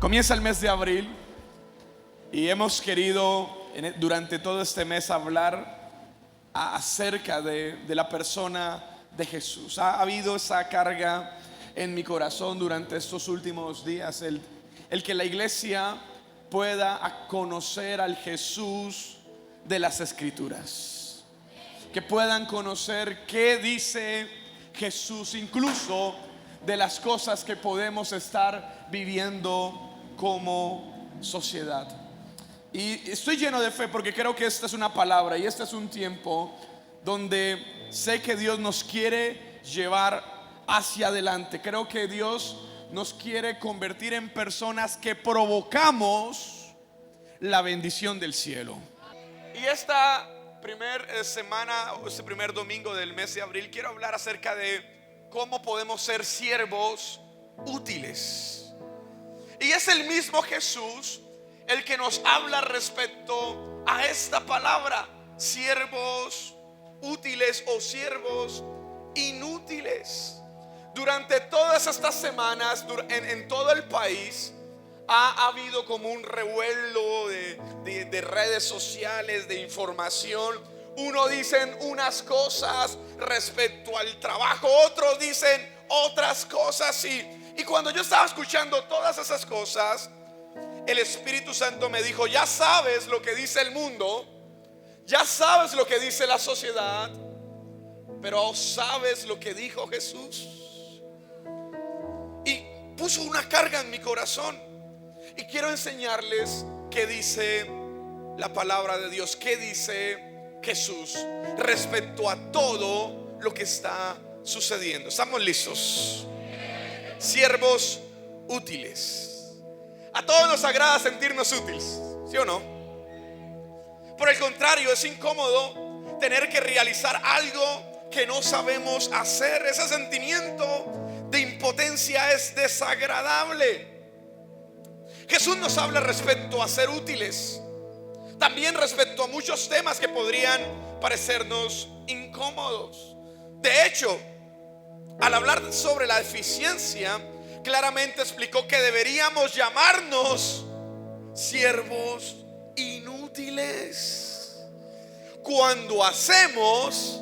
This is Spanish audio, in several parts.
Comienza el mes de abril y hemos querido durante todo este mes hablar acerca de la persona de Jesús. Ha habido esa carga en mi corazón durante estos últimos días, el que la iglesia pueda conocer al Jesús de las Escrituras, que puedan conocer qué dice Jesús, incluso de las cosas que podemos estar viviendo como sociedad. Y estoy lleno de fe porque creo que esta es una palabra y este es un tiempo donde sé que Dios nos quiere llevar hacia adelante. Creo que Dios nos quiere convertir en personas que provocamos la bendición del cielo. Y esta primera semana, o este primer domingo del mes de abril, quiero hablar acerca de cómo podemos ser siervos útiles. Y es el mismo Jesús el que nos habla respecto a esta palabra, siervos útiles o siervos inútiles. Durante todas estas semanas en todo el país ha habido como un revuelo de redes sociales, de información. Unos dicen unas cosas respecto al trabajo, otros dicen otras cosas. Y cuando yo estaba escuchando todas esas cosas, el Espíritu Santo me dijo: ya sabes lo que dice el mundo, ya sabes lo que dice la sociedad, pero ¿sabes lo que dijo Jesús? Y puso una carga en mi corazón. Y quiero enseñarles qué dice la palabra de Dios, qué dice Jesús respecto a todo lo que está sucediendo. ¿Estamos listos? Siervos útiles. A todos nos agrada sentirnos útiles, ¿sí o no? Por el contrario, es incómodo tener que realizar algo que no sabemos hacer. Ese sentimiento de impotencia es desagradable. Jesús nos habla respecto a ser útiles, también respecto a muchos temas que podrían parecernos incómodos. De hecho, al hablar sobre la eficiencia, claramente explicó que deberíamos llamarnos siervos inútiles cuando hacemos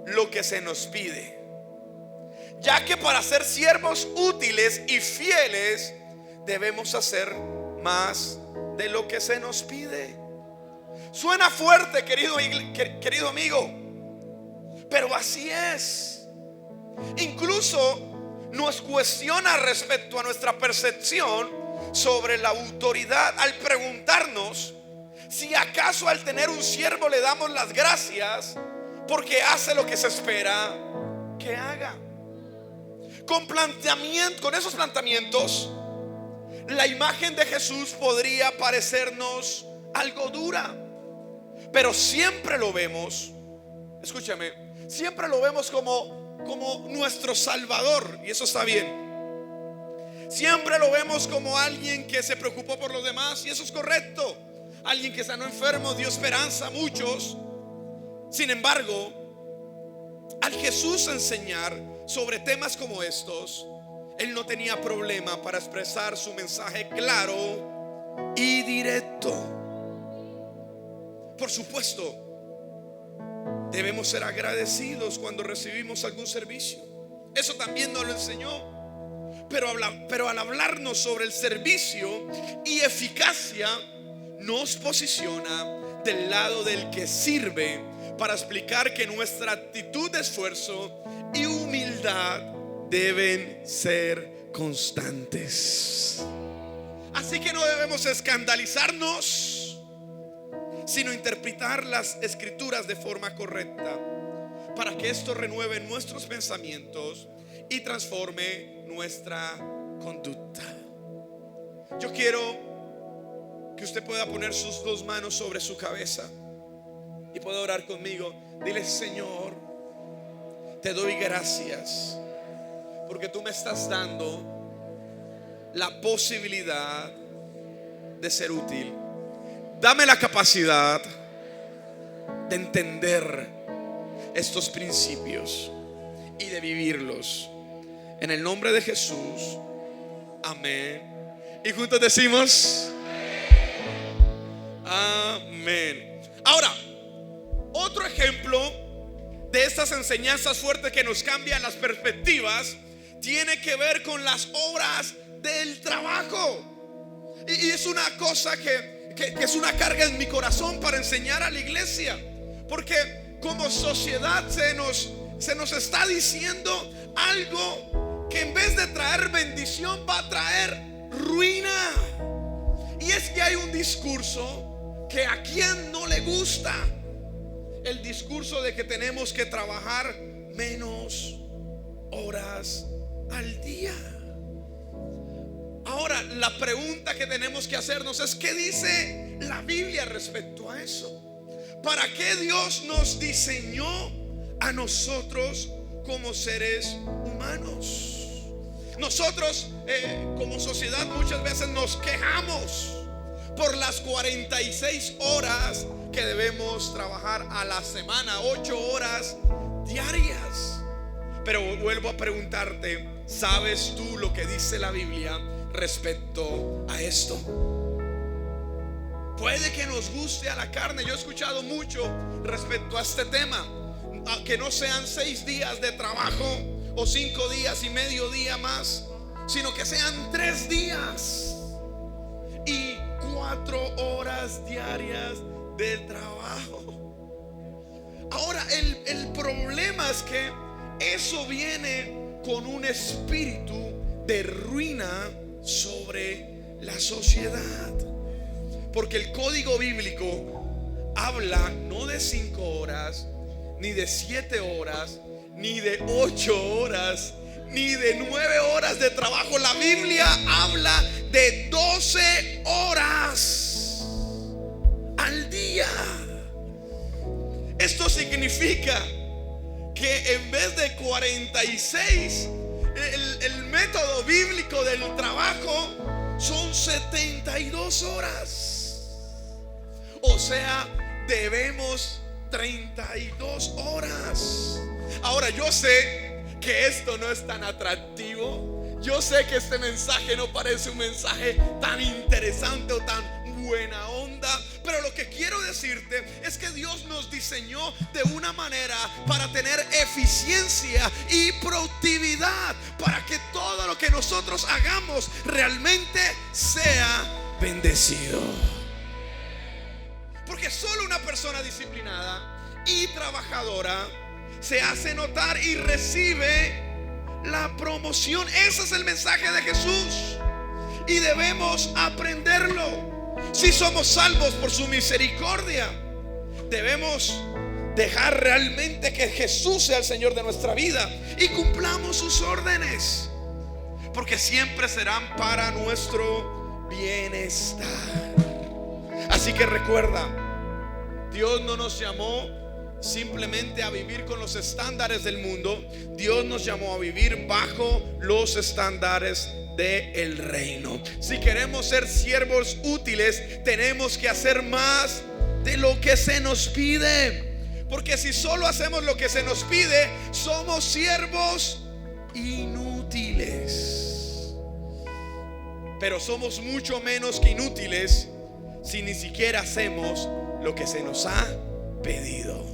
lo que se nos pide, ya que para ser siervos útiles y fieles debemos hacer más de lo que se nos pide. Suena fuerte, querido amigo, pero así es. Incluso nos cuestiona respecto a nuestra percepción sobre la autoridad al preguntarnos si acaso al tener un siervo le damos las gracias porque hace lo que se espera que haga. Con esos planteamientos, la imagen de Jesús podría parecernos algo dura, pero siempre lo vemos, escúchame, siempre lo vemos como nuestro Salvador, y eso está bien. Siempre lo vemos como alguien que se preocupó por los demás, y eso es correcto. Alguien que sanó enfermos, dio esperanza a muchos. Sin embargo, al Jesús enseñar sobre temas como estos, Él no tenía problema para expresar su mensaje claro y directo. Por supuesto, debemos ser agradecidos cuando recibimos algún servicio. Eso también nos lo enseñó. Pero al hablarnos sobre el servicio y eficacia, nos posiciona del lado del que sirve para explicar que nuestra actitud de esfuerzo y humildad deben ser constantes. Así que no debemos escandalizarnos, sino interpretar las escrituras de forma correcta, para que esto renueve nuestros pensamientos y transforme nuestra conducta. Yo quiero que usted pueda poner sus dos manos sobre su cabeza y pueda orar conmigo. Dile: Señor, te doy gracias porque tú me estás dando la posibilidad de ser útil. Dame la capacidad de entender estos principios y de vivirlos. En el nombre de Jesús, amén Y juntos decimos amén. Ahora, otro ejemplo de estas enseñanzas fuertes que nos cambian las perspectivas tiene que ver con las horas del trabajo. Y es una cosa que es una carga en mi corazón para enseñar a la iglesia, porque como sociedad se nos está diciendo algo que en vez de traer bendición va a traer ruina. Y es que hay un discurso que a quien no le gusta, el discurso de que tenemos que trabajar menos horas al día. Ahora, la pregunta que tenemos que hacernos es: ¿qué dice la Biblia respecto a eso? ¿Para qué Dios nos diseñó a nosotros como seres humanos? Nosotros como sociedad muchas veces nos quejamos por las 46 horas que debemos trabajar a la semana, 8 horas diarias. Pero vuelvo a preguntarte, ¿sabes tú lo que dice la Biblia respecto a esto? Puede que nos guste a la carne. Yo he escuchado mucho respecto a este tema, que no sean 6 días de trabajo o 5 días y medio día más, sino que sean 3 días y 4 horas diarias de trabajo. Ahora, el problema es que eso viene con un espíritu de ruina sobre la sociedad, porque el código bíblico habla no de 5 horas, ni de 7 horas, ni de 8 horas, ni de 9 horas de trabajo. La Biblia habla de 12 horas al día. Esto significa que en vez de 46, el método bíblico del trabajo son 72 horas. O sea, debemos 32 horas. Ahora, yo sé que esto no es tan atractivo. Yo sé que este mensaje no parece un mensaje tan interesante o tan buena onda, pero lo que quiero decirte es que Dios nos diseñó de una manera para tener eficiencia y productividad, para que todo lo que nosotros hagamos realmente sea bendecido. Porque solo una persona disciplinada y trabajadora se hace notar y recibe la promoción. Ese es el mensaje de Jesús y debemos aprenderlo. Si somos salvos por su misericordia, debemos dejar realmente que Jesús sea el Señor de nuestra vida y cumplamos sus órdenes, porque siempre serán para nuestro bienestar. Así que recuerda, Dios no nos llamó simplemente a vivir con los estándares del mundo. Dios nos llamó a vivir bajo los estándares del reino. Si queremos ser siervos útiles, tenemos que hacer más de lo que se nos pide, porque si solo hacemos lo que se nos pide, somos siervos inútiles. Pero somos mucho menos que inútiles si ni siquiera hacemos lo que se nos ha pedido.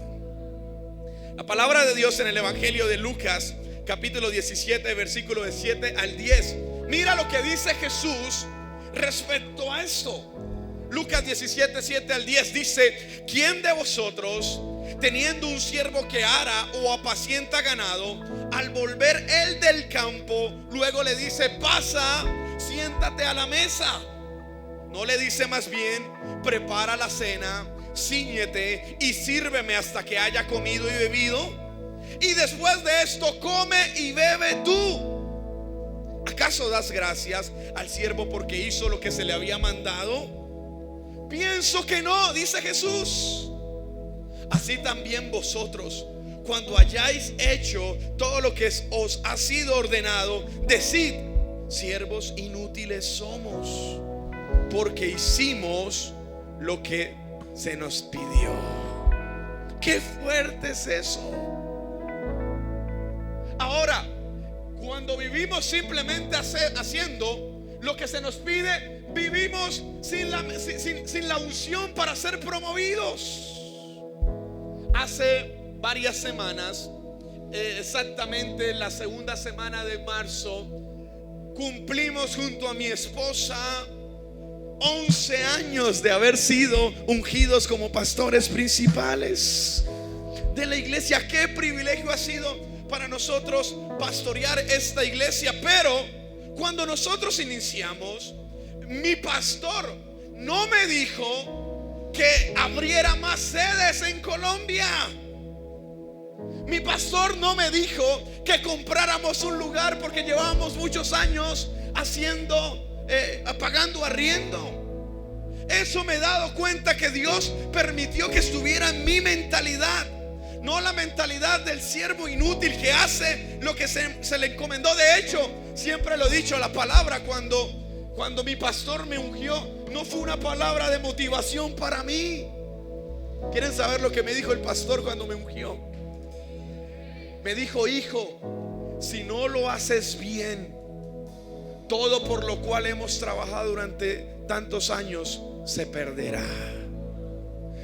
La palabra de Dios en el Evangelio de Lucas, capítulo 17, versículo de 7 al 10. Mira lo que dice Jesús respecto a esto. Lucas 17, 7 al 10 dice: ¿quién de vosotros, teniendo un siervo que ara o apacienta ganado, al volver él del campo, luego le dice: pasa, siéntate a la mesa? ¿No le dice más bien: prepara la cena, cíñete y sírveme hasta que haya comido y bebido? Y después de esto come y bebe tú. ¿Acaso das gracias al siervo porque hizo lo que se le había mandado? Pienso que no, dice Jesús. Así también vosotros, cuando hayáis hecho todo lo que os ha sido ordenado, decid: siervos inútiles somos, porque hicimos lo que se nos pidió. Qué fuerte es eso. Ahora, cuando vivimos simplemente haciendo lo que se nos pide, vivimos sin la unción para ser promovidos. Hace varias semanas, exactamente la segunda semana de marzo, cumplimos junto a mi esposa 11 años de haber sido ungidos como pastores principales de la iglesia. Qué privilegio ha sido para nosotros pastorear esta iglesia. Pero cuando nosotros iniciamos, mi pastor no me dijo que abriera más sedes en Colombia. Mi pastor no me dijo que compráramos un lugar, porque llevábamos muchos años pagando arriendo. Eso me he dado cuenta que Dios permitió que estuviera en mi mentalidad, no la mentalidad del siervo inútil que hace lo que se le encomendó. De hecho, siempre lo he dicho, la palabra cuando mi pastor me ungió, no fue una palabra de motivación para mí. ¿Quieren saber lo que me dijo el pastor cuando me ungió? Me dijo: hijo, si no lo haces bien, todo por lo cual hemos trabajado durante tantos años se perderá.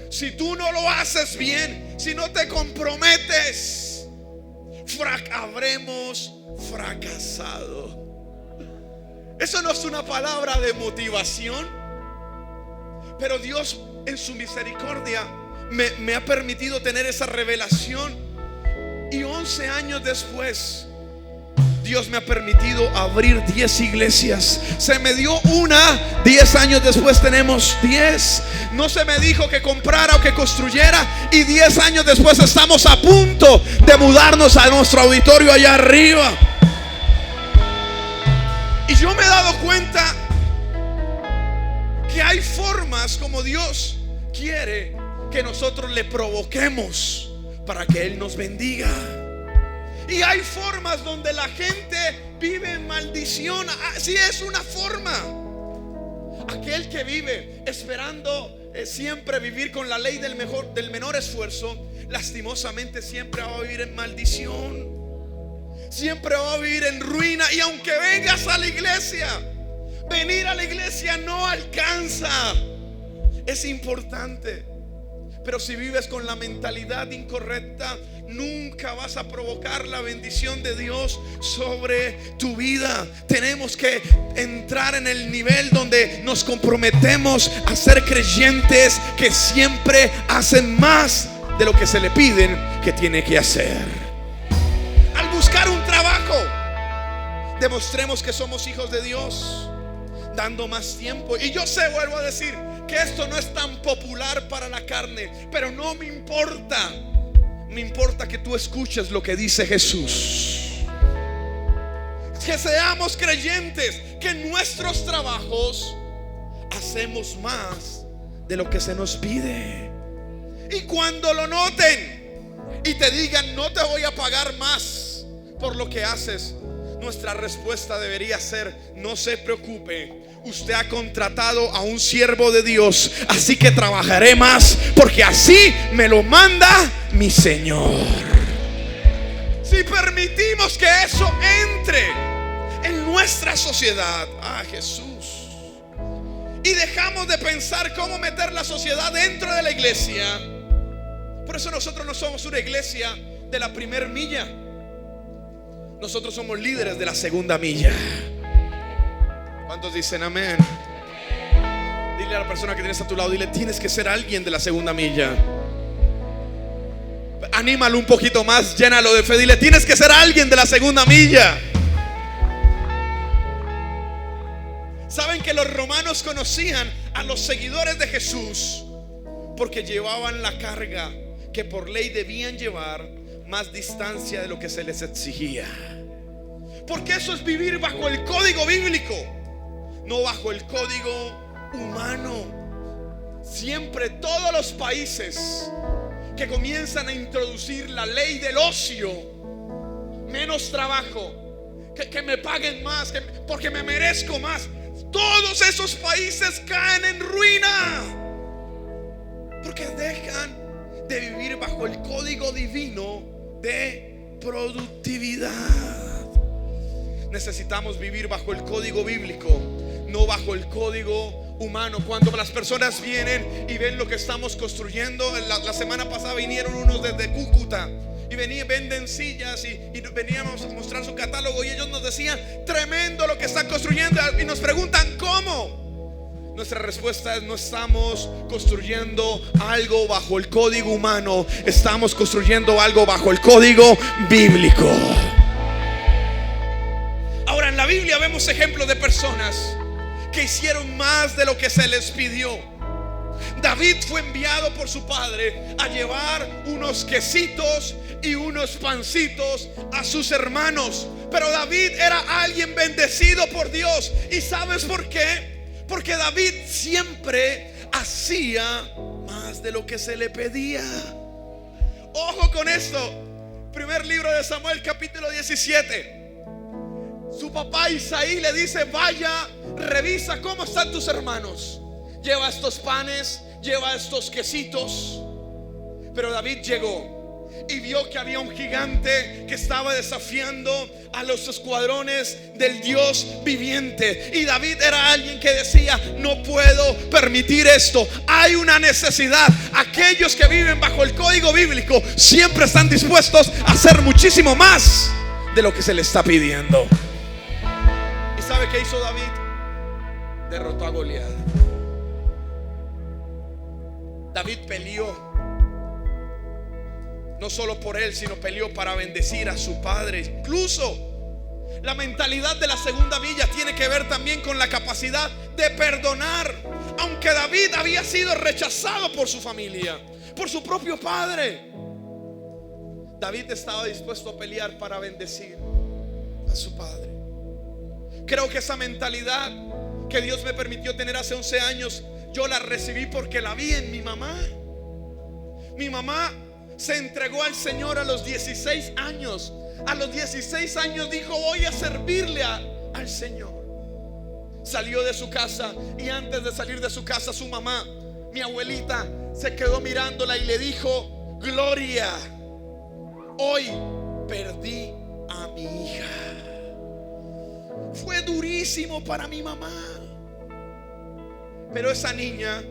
Si tú no lo haces bien, si no te comprometes, habremos fracasado. Eso no es una palabra de motivación, pero Dios en su misericordia me ha permitido tener esa revelación. Y 11 años después, Dios me ha permitido abrir 10 iglesias. Se me dio una, 10 años después tenemos 10. No se me dijo que comprara o que construyera, y 10 años después estamos a punto de mudarnos a nuestro auditorio allá arriba. Y yo me he dado cuenta que hay formas como Dios quiere que nosotros le provoquemos para que Él nos bendiga. Y hay formas donde la gente vive en maldición. Así es una forma. Aquel que vive esperando siempre vivir con la ley del menor esfuerzo, lastimosamente siempre va a vivir en maldición. Siempre va a vivir en ruina. Y aunque vengas a la iglesia, venir a la iglesia no alcanza. Es importante. Pero si vives con la mentalidad incorrecta, nunca vas a provocar la bendición de Dios sobre tu vida. Tenemos que entrar en el nivel donde nos comprometemos a ser creyentes que siempre hacen más de lo que se le piden que tiene que hacer. Al buscar un trabajo, demostremos que somos hijos de Dios, dando más tiempo. Y yo sé, vuelvo a decir, que esto no es tan popular para la carne, pero no me importa. Me importa que tú escuches lo que dice Jesús. Que seamos creyentes, que en nuestros trabajos hacemos más de lo que se nos pide. Y cuando lo noten y te digan: no te voy a pagar más por lo que haces, nuestra respuesta debería ser: no se preocupe, usted ha contratado a un siervo de Dios, así que trabajaré más, porque así me lo manda mi Señor. Si permitimos que eso entre en nuestra sociedad, Jesús, y dejamos de pensar cómo meter la sociedad dentro de la iglesia. Por eso nosotros no somos una iglesia de la primer milla, nosotros somos líderes de la segunda milla. ¿Cuántos dicen amén? Dile a la persona que tienes a tu lado, dile: tienes que ser alguien de la segunda milla. Anímalo un poquito más, llénalo de fe. Dile: tienes que ser alguien de la segunda milla. Saben que los romanos conocían a los seguidores de Jesús porque llevaban la carga que por ley debían llevar más distancia de lo que se les exigía. Porque eso es vivir bajo el código bíblico, no bajo el código humano. Siempre todos los países que comienzan a introducir la ley del ocio, menos trabajo, que me paguen más, porque me merezco más, todos esos países caen en ruina, porque dejan de vivir bajo el código divino de productividad. Necesitamos vivir bajo el código bíblico no bajo el código humano. Cuando las personas vienen y ven lo que estamos construyendo, la semana pasada vinieron unos desde Cúcuta y venden sillas y veníamos a mostrar su catálogo, y ellos nos decían: tremendo lo que están construyendo, y nos preguntan ¿cómo? Nuestra respuesta es: no estamos construyendo algo bajo el código humano, estamos construyendo algo bajo el código bíblico. Ahora, en la Biblia vemos ejemplos de personas que hicieron más de lo que se les pidió. David fue enviado por su padre a llevar unos quesitos y unos pancitos a sus hermanos, pero David era alguien bendecido por Dios. ¿Y sabes por qué? Porque David siempre hacía más de lo que se le pedía. Ojo con esto. Primer libro de Samuel, capítulo 17. Su papá Isaí le dice: vaya, revisa cómo están tus hermanos, lleva estos panes, lleva estos quesitos. Pero David llegó y vio que había un gigante que estaba desafiando a los escuadrones del Dios viviente. Y David era alguien que decía: no puedo permitir esto, hay una necesidad. Aquellos que viven bajo el código bíblico siempre están dispuestos a hacer muchísimo más de lo que se les está pidiendo. ¿Y sabe qué hizo David? Derrotó a Goliat. David peleó no solo por él, sino peleó para bendecir a su padre. Incluso la mentalidad de la segunda milla tiene que ver también con la capacidad de perdonar. Aunque David había sido rechazado por su familia, por su propio padre, David estaba dispuesto a pelear para bendecir a su padre. Creo que esa mentalidad que Dios me permitió tener hace 11 años, yo la recibí porque la vi en mi mamá. Mi mamá se entregó al Señor a los 16 años. A los 16 años dijo: voy a servirle al Señor. Salió de su casa, y antes de salir de su casa, su mamá, mi abuelita, se quedó mirándola y le dijo: Gloria, hoy perdí a mi hija. Fue durísimo para mi mamá. Pero esa niña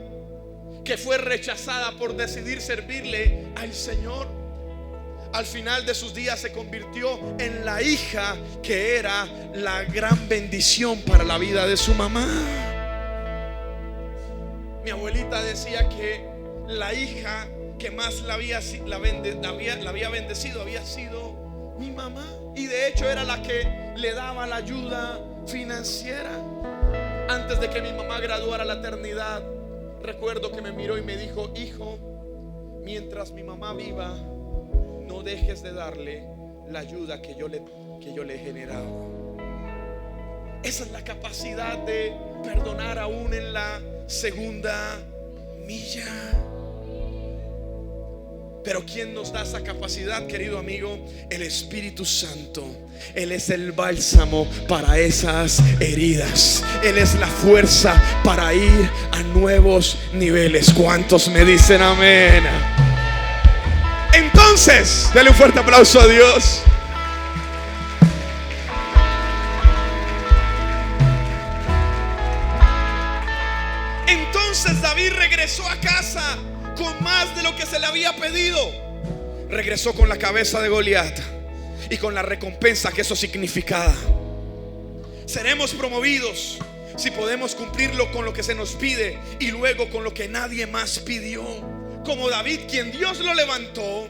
que fue rechazada por decidir servirle al Señor, al final de sus días se convirtió en la hija que era la gran bendición para la vida de su mamá. Mi abuelita decía que la hija que más la había bendecido había sido mi mamá, y de hecho era la que le daba la ayuda financiera. Antes de que mi mamá graduara a la eternidad, recuerdo que me miró y me dijo: hijo, mientras mi mamá viva, no dejes de darle la ayuda que yo le he generado. Esa es la capacidad de perdonar aún en la segunda milla. Pero ¿quién nos da esa capacidad, querido amigo? El Espíritu Santo. Él es el bálsamo para esas heridas. Él es la fuerza para ir a nuevos niveles. ¿Cuántos me dicen amén? Entonces, dale un fuerte aplauso a Dios. Entonces David regresó a casa con más de lo que se le había pedido. Regresó con la cabeza de Goliat y con la recompensa que eso significaba. Seremos promovidos si podemos cumplirlo con lo que se nos pide y luego con lo que nadie más pidió. Como David, quien Dios lo levantó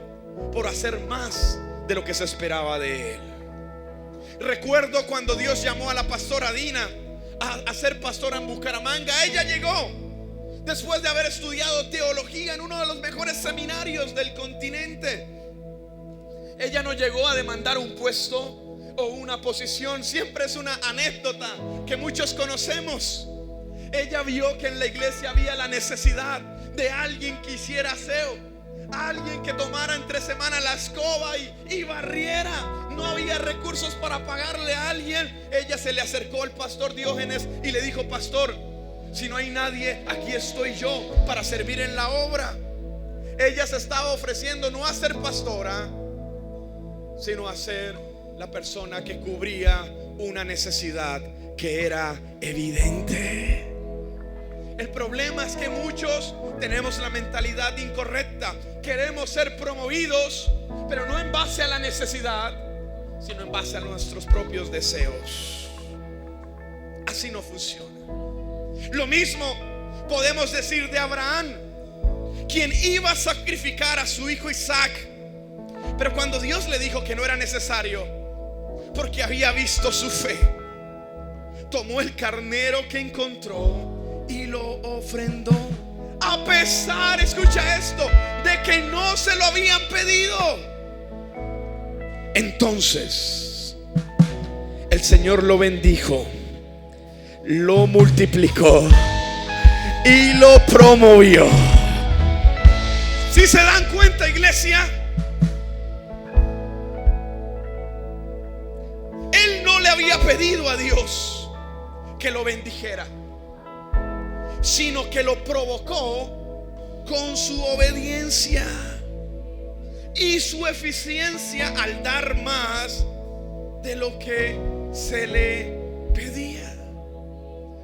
por hacer más de lo que se esperaba de él. Recuerdo cuando Dios llamó a la pastora Dina a ser pastora en Bucaramanga. Ella llegó después de haber estudiado teología en uno de los mejores seminarios del continente. Ella no llegó a demandar un puesto o una posición. Siempre es una anécdota que muchos conocemos. Ella vio que en la iglesia había la necesidad de alguien que hiciera aseo, alguien que tomara entre semana la escoba y barriera. No había recursos para pagarle a alguien. Ella se le acercó al pastor Diógenes y le dijo: pastor, si no hay nadie, aquí estoy yo para servir en la obra. Ella se estaba ofreciendo no a ser pastora, sino a ser la persona que cubría una necesidad que era evidente. El problema es que muchos tenemos la mentalidad incorrecta. Queremos ser promovidos, pero no en base a la necesidad, sino en base a nuestros propios deseos. Así no funciona. Lo mismo podemos decir de Abraham, quien iba a sacrificar a su hijo Isaac, pero cuando Dios le dijo que no era necesario, porque había visto su fe, tomó el carnero que encontró y lo ofrendó, a pesar, escucha esto, de que no se lo habían pedido. Entonces el Señor lo bendijo, lo multiplicó y lo promovió. Si se dan cuenta, iglesia, él no le había pedido a Dios que lo bendijera, sino que lo provocó con su obediencia y su eficiencia al dar más de lo que se le pedía.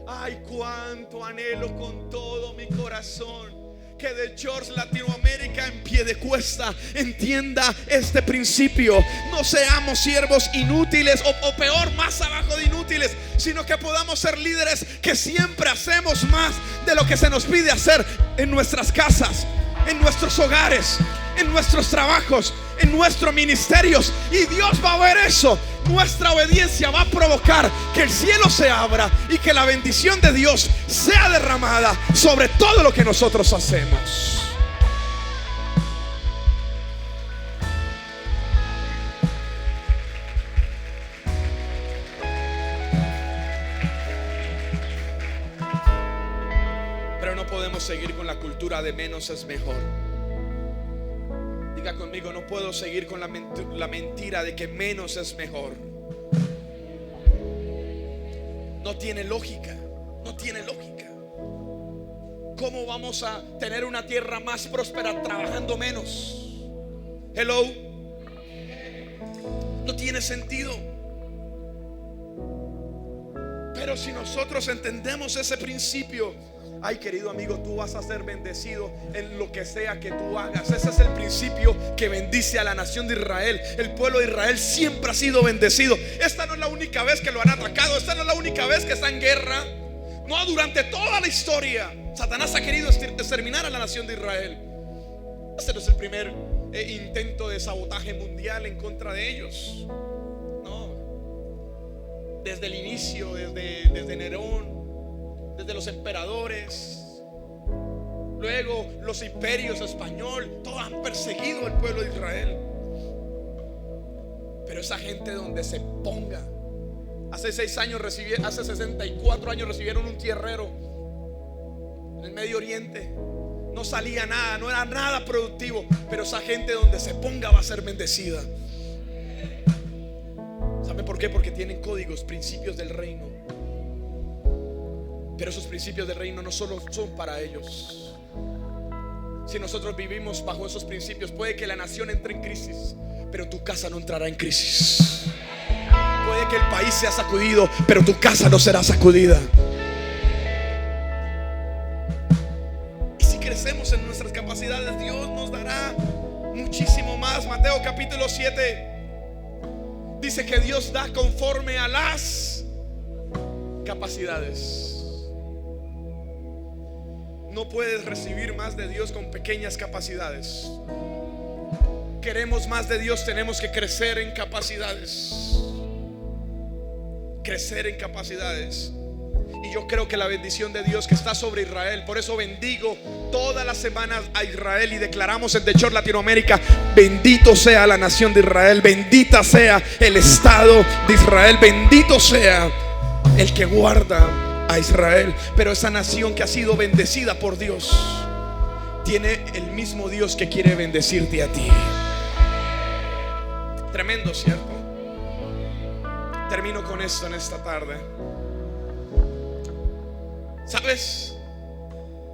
Ay, cuánto anhelo con todo mi corazón que The Church Latinoamérica en Piedecuesta entienda este principio. No seamos siervos inútiles o peor, más abajo de inútiles, sino que podamos ser líderes que siempre hacemos más de lo que se nos pide hacer en nuestras casas, en nuestros hogares, en nuestros trabajos, en nuestros ministerios. Y Dios va a ver eso. Nuestra obediencia va a provocar que el cielo se abra y que la bendición de Dios sea derramada sobre todo lo que nosotros hacemos. Pero no podemos seguir con la cultura de menos es mejor. Diga conmigo, no puedo seguir con la mentira de que menos es mejor. No tiene lógica, no tiene lógica. ¿Cómo vamos a tener una tierra más próspera trabajando menos? Hello. No tiene sentido. Pero si nosotros entendemos ese principio, ay, querido amigo, tú vas a ser bendecido en lo que sea que tú hagas. Ese es el principio que bendice a la nación de Israel. El pueblo de Israel siempre ha sido bendecido. Esta no es la única vez que lo han atacado. Esta no es la única vez que está en guerra. No, durante toda la historia Satanás ha querido exterminar a la nación de Israel. Este no es el primer intento de sabotaje mundial en contra de ellos. No, desde el inicio, desde Nerón, desde los emperadores, luego los imperios español, todos han perseguido al pueblo de Israel. Pero esa gente donde se ponga, hace 64 años recibieron un tierrero en el Medio Oriente. No salía nada, no era nada productivo, pero esa gente donde se ponga va a ser bendecida. ¿Saben por qué? Porque tienen códigos, principios del reino. Pero esos principios del reino no solo son para ellos. Si nosotros vivimos bajo esos principios, puede que la nación entre en crisis, pero tu casa no entrará en crisis. Puede que el país sea sacudido, pero tu casa no será sacudida. Y si crecemos en nuestras capacidades, Dios nos dará muchísimo más. Mateo capítulo 7 dice que Dios da conforme a las capacidades. No puedes recibir más de Dios con pequeñas capacidades. Queremos más de Dios, tenemos que crecer en capacidades. Crecer en capacidades. Y yo creo que la bendición de Dios que está sobre Israel, por eso bendigo todas las semanas a Israel y declaramos en The Church Latinoamérica: bendito sea la nación de Israel, bendita sea el Estado de Israel, bendito sea el que guarda a Israel. Pero esa nación que ha sido bendecida por Dios tiene el mismo Dios que quiere bendecirte a ti. Tremendo, ¿cierto? Termino con esto en esta tarde. ¿Sabes?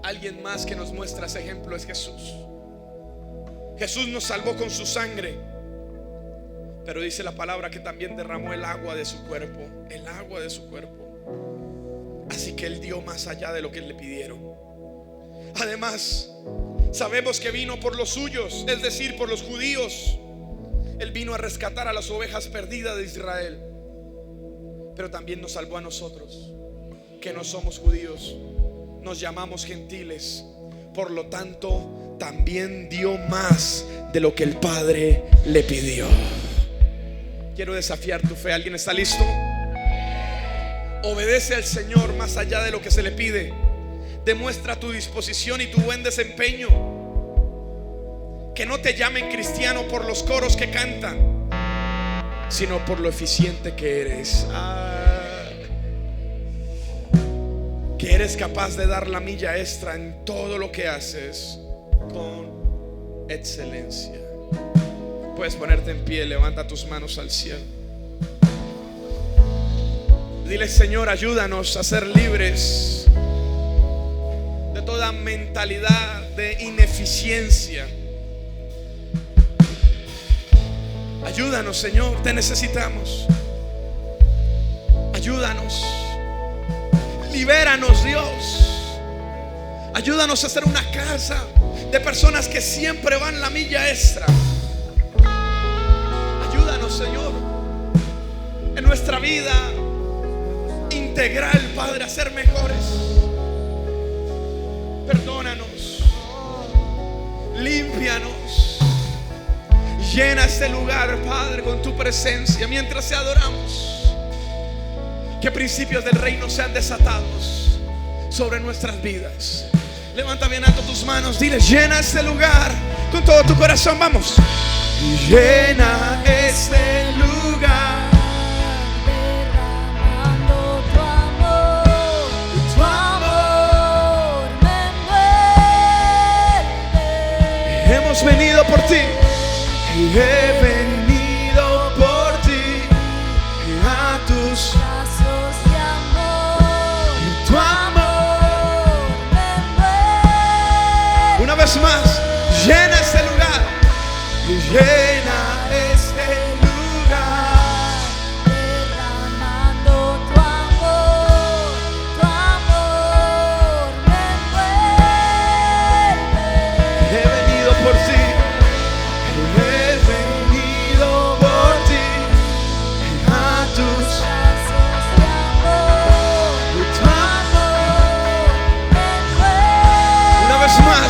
Alguien más que nos muestra ese ejemplo es Jesús. Jesús nos salvó con su sangre, Pero dice la palabra que también derramó el agua de su cuerpo, el agua de su cuerpo. Así que Él dio más allá de lo que le pidieron. Además, sabemos que vino por los suyos, es decir, por los judíos. Él vino a rescatar a las ovejas perdidas de Israel. Pero también nos salvó a nosotros, que no somos judíos, nos llamamos gentiles. Por lo tanto, también dio más de lo que el Padre le pidió. Quiero desafiar tu fe. ¿Alguien está listo? Obedece al Señor más allá de lo que se le pide. Demuestra tu disposición y tu buen desempeño. Que no te llamen cristiano por los coros que cantan, sino por lo eficiente que eres. Que eres capaz de dar la milla extra en todo lo que haces con excelencia. Puedes ponerte en pie, levanta tus manos al cielo. Dile: Señor, ayúdanos a ser libres de toda mentalidad de ineficiencia. Ayúdanos, Señor, te necesitamos. Ayúdanos. Libéranos, Dios. Ayúdanos a ser una casa de personas que siempre van la milla extra. Ayúdanos, Señor, en nuestra vida integral, Padre, a ser mejores. Perdónanos, límpianos, llena este lugar, Padre, con tu presencia mientras te adoramos. Que principios del reino sean desatados sobre nuestras vidas. Levanta bien alto tus manos, dile: llena este lugar con todo tu corazón. Vamos. Llena este lugar. Derramando tu amor me envuelve. Hemos venido por ti. He venido por ti a tus Brazos de amor, tu amor. me envuelve. Una vez más, llena este lugar. Llena este lugar. Derramando tu amor me envuelve. He venido por ti. He venido por ti a tus Brazos de amor, tu amor. me envuelve. Una vez más,